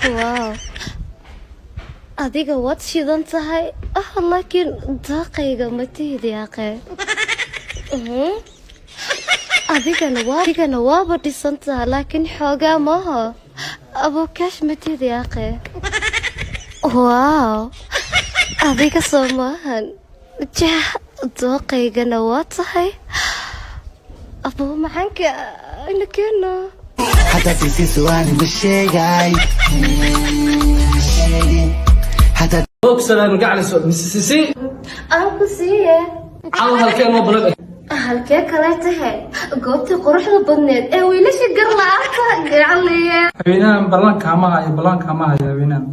واو adiga waad shidan tahay laakiin daaqayga ma tihid yaaqe adigana waaba dhisan tahay laakiin xoogaa maaha abukaash ma tihid yaaqe waaw adiga soo maahan jah daaqaygana waa tahay abuu macaanka inakeeno حتى تنسي سؤالي بالشيء حتى سلام قاعد اسوق مسيسي أنكو سيه الله هالكين مو بلد halkee kale tahay goobtii quruxda badneed ee wiilasha gar la'aanta gacaliye habeenaan balanka ma hayo habeenaan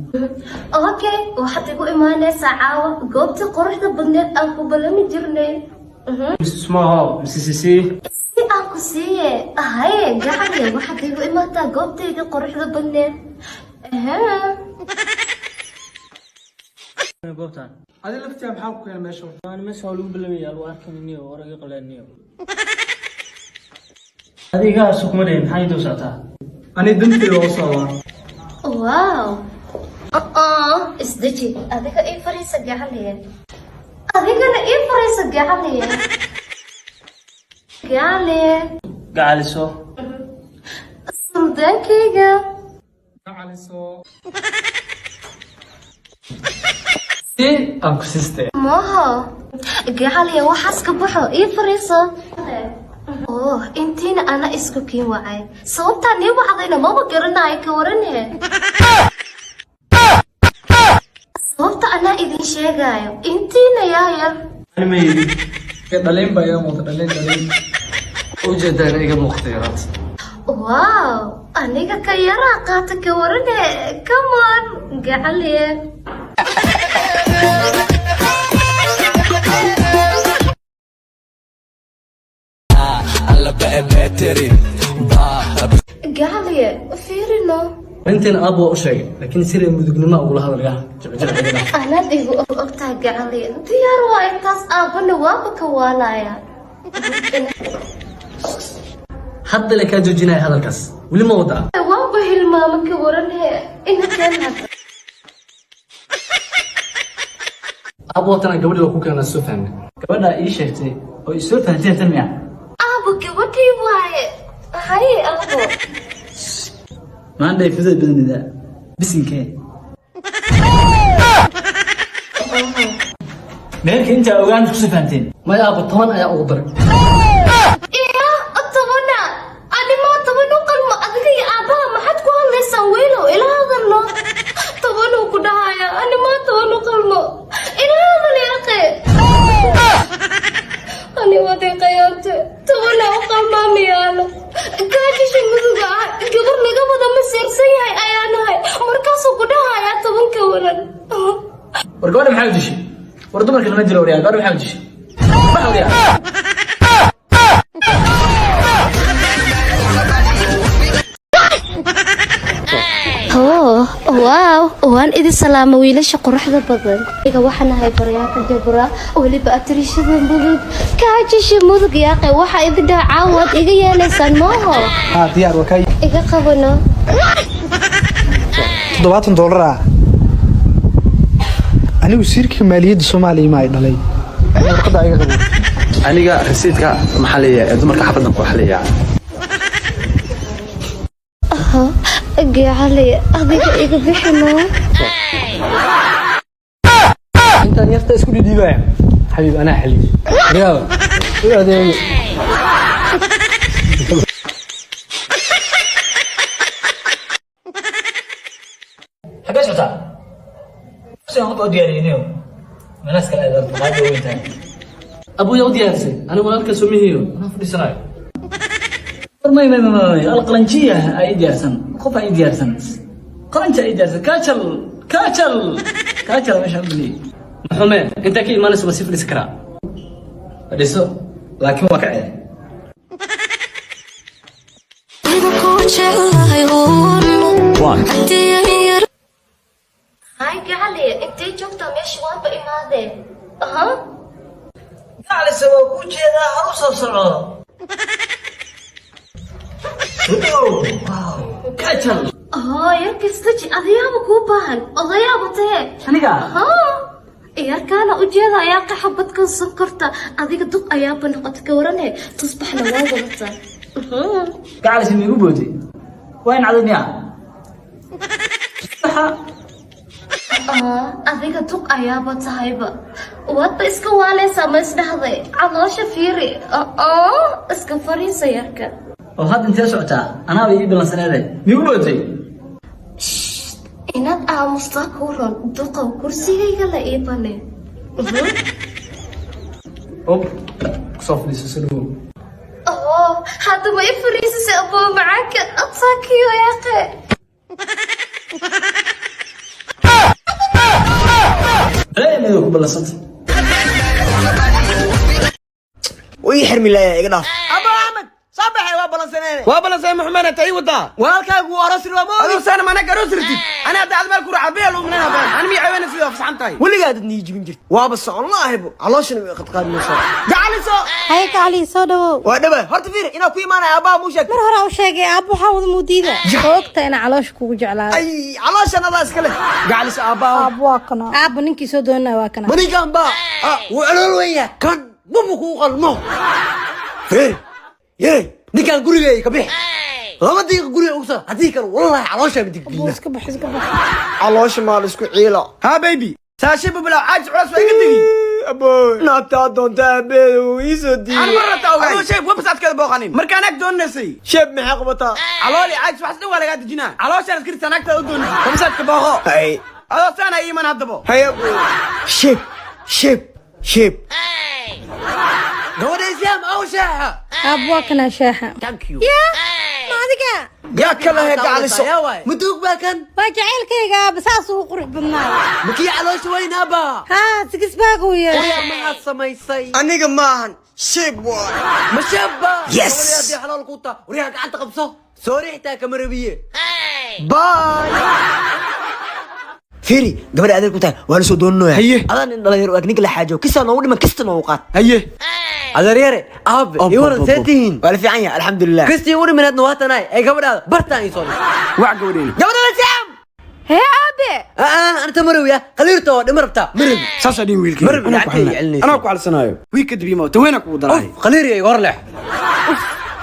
okay waxaad igu imaanaysaa caawa goobtii quruxda badneed aan ku balami jirnay مسيسي si aan ku siiye haye gacaliye waxaad igu imaataa goobtaydii quruxda badneed هذه لفتها بحالك يا ماشي أنا ما سوى لهم بالمية الواركن النيو ورقة قلنا النيو هذه قاعد سوق مرين هاي دوساتها أنا دمتي وصلها واو isdeji adiga ii fariisa gacaliye adigana ii fariisa gacaliye قاعد سو suldaankayga تعالي سو سي أنكو سيستي maaha gacaliye waxaas ka baxo ii fariiso intiina ana isku kiin wacay sababtaa nii wacdayna maba garanayo ka warane sababta anaa idin sheegaayo intiina yaayar أنا ما يدي دلين بيا موت دلين وجد أنا إيجا مختيرات waaw aniga ka yaraa qaata ka warane come on gacaliye gacaliye fiirino أنتين أبو أشيء لكن سير مدقنا ما أقول هذا الجاه جب anaad igu ogtahay gacaliye diyaar waa intaas aabana waaba ka waalaya حتى لك جوجينا هذا الكاس ولي ما وضع waaba hilmaama ka warane inakan hadda أبو تنا قبل لو كنا السفن قبل إيش شفتي أو السفن جه تنمية aabo gabadhii waaye haye aabo ما عندي فزة بدن ذا بس إنك مالك أنت أوغان في سفنتين ما يا أبو طمان يا أغبر iya tabana anima tabano qalma adiga iyo aabaha maxaad ku hadlaysaan weylo ila hadalno tabano ku dhahaya anima tabano qalmo ila hadal yaqe ani wadi qayaate tabano qalma miyalo kaajisha muduga gabar naga wada ma seersan yahay ayaanahay markaasuu ku dhahaya tabanka walan ورقونا محاول شيء وردوا مركز المجرى وريال قالوا محاول شيء ما وريال waaw waan idin salaama wiilasha quruxda badan iga waxaan ahay baryaaka jabra weliba atriishada mudug kaajisha mudug yaaqe waxa idin dhaca caawaad iga yeelaysaan maaho diyaar waa iga qabano $70 anigu wasiirka maaliyadda Soomaaliya ma ay dhalay warqada iga qabo aniga rasiidka maxalliga ee dumarka xafadan ku xaliya gacaliye adiga iga bixino أنت نفط اسكت ديبان حبيب أنا حلي رياض هذا حبيش بتاع بس يوم قد دياري نيو مناسك الأذن ما جوين تاني أبو يودي أنسي أنا ولادك سميه أنا في إسرائيل ما القلنجية أي ديارسن خوف أي ديارسن قلنجة أي ديارسن كاتل مش عندي محمد أنت أكيد ما نسمع سيف الإسكراء أديسو لكن واقعي hay gacaliye intay joogtaa meesha waaba imaadeen على سوا كوجي ذا أوصل صعود واو كاتل yarka istaji adayaaba kuu baahan odayaaba tahe aniga yarkaana ujeeda ayaa qaxabadkan sonkorta adiga duq ayaaba noqota ka warane tusbaxna waa wadata gacalis miigu boodi waa in cadamiya adiga duq ayaaba tahayba waadba iska waaleysaa ma isdhahday caloosha fiiri iska fariisa yarka oo hadda intee socotaa anaaba ii bilansaneede miigu bootay inaad aamustaa ku ron duqow kursigayga la ii bane kusoo fadhiiso soo dhawow hadda ma i fariisisay aboo macaanka absaakiyo yaaqe reemeedu ku balansanta ويحرمي لا يقدر ابو احمد صباحي وابلسنين محمد انت اي ودا والكاغ ورسل وابو انا ما انا قرسرتي انا هذا المال كره عبيل ومن هنا انا مي عيون في فسحنتاي واللي قاعد نيجي من جد وابس والله ابو علوشنا قد قاد نص جعلسو هيك علي سودو ودبا هرت فير انا كوي ما انا ابا مو شك مر هره وشيغي ابو حاود موديده joogta ina caloosh kugu jeclaa اي علوشنا لا اسكله جعلس ابا ابو kana ابو ninkii soo doonaa waa kana مني كان با وعلول ويا كان بابو قلمو فير يي ninkaan gurigay ka bix lama diiq guriga uga hadii kan wallahi caloosha midig iska bax caloosha ma la isku ciilo ha baby saashiba bila aaj culas way ka digi abo naata doonta beedo iso di aan marata oo sheeb website kada booqanin markaan ag doonaysay sheeb ma xaqbata calooli aaj wax sida walaga dijina caloosha iskir sanagta u doonay website ka booqo hay ado sana iiman hadabo hay abo sheeb gabadhaysiyam aw shaaha ابو kana shaaha thank you ya maadiga يا كله جالس مدوق باكن waa jaceelkayga basaas uu qurux badnaa مكي على شوي نابا ha sigis baagu يا yeeray ما سميسي انيق ماهن شيب واي ما شابه يس وليدي حلال قوطه وريها قعدت قبصه سوريحتها كمربيه باي فيري قبل هذا كنت وانا سو دونو هي انا دلير واك لا حاجه كيسا نو دما كيست نو قات هي adeeryare aabe iwaran seetiin wala fiican yahay alxamdulillah kisti wari minad nawatana ay gabadha bartaan ay soo wax gabadha saam hee aabe ana tamarawiya qaliirto dhimarabta marab saasadi wiilkii ana ku halsanayo wiil kadib ma tawena ku daray qaliiri war leh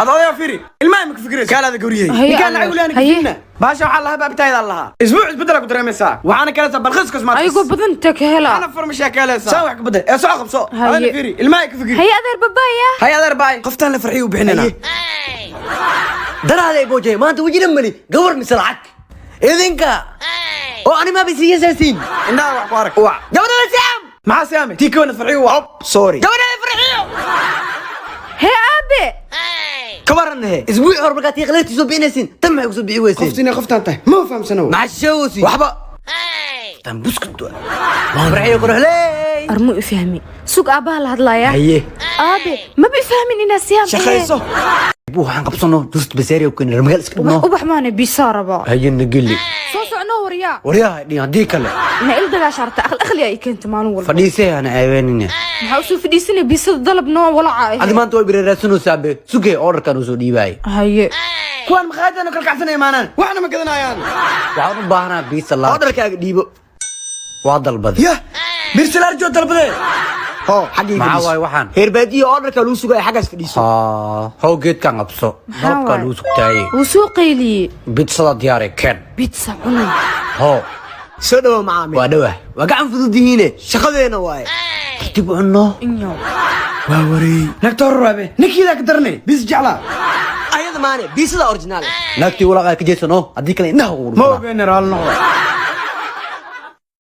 adoo fiiri ilmaha ma fikiraysa kala gabriye kan ay ulaan kifina baasha waxa laha baabtayda allaha isbuuc isbedel ku dareemaysa waxana kala balqis kasmaad aygu badan ta ka hela ana farmasha kala saa wax ka badal ee soo qabso ana fiiri ilmaha ka fikir hay adeer babaya hay adeer baay qoftan la farxiyo bixinana daraade boojay maanta wajina mali gawar misalacad idinka oo ani ma bisiyasaasin inda wax ku arag gabadha saam ma saamay tii koona farxiyo waa sorry gabadha farxiyo hee aabe كبرنا اسبوع هور بقى تيغليتي سو بينسين تم حق سو بيويسين قفتني قفتان تاي ما فهم سنه مع الشوسي وحبا تم بسكت ما برعي قرح لي armu ifahmi suq aabaha la hadlaya ايه aabe ma bifahmin ina siyaam شخيصه بو حان قبصنو دوست بسيري وكن رمال اسكبنو ubax maana bisaraba هي نقلي soo socno wariya وريها دي هدي كله ma il daga sharta akhli ay keento maalin walba فديسي انا عيوانين waxa uu soo fadhiisanay bisad dalab noo walaca هذا ما انت بريراسنو سابي سوكي اوردر كانو سو ديباي haye kuwan maqaadana kal kacsanay maanaan waxna ma gadanayaan waxaan u baahnaa biis Allah orderkaaga dhiibo waa dalbad ya birsalar joo dalbade ho xaqii ma waay waxaan heerbaadiyo orderka lagu sugay xagaas fadhiiso how geedkan qabso dalbka lagu sugtay uu soo qeyliyay bitsada diyaar keen bitsa cunay ho soo dhaw macaamiil waa dhaw waa gacan fududihiine shaqadeena waay dib u cunno inyo waa waray nagtor rabe ninkida ka darnay bis jacla ayada maane bisada original nagti walaqa ka jeesano hadii kale innaha ugu ma ogeyn raal noqdo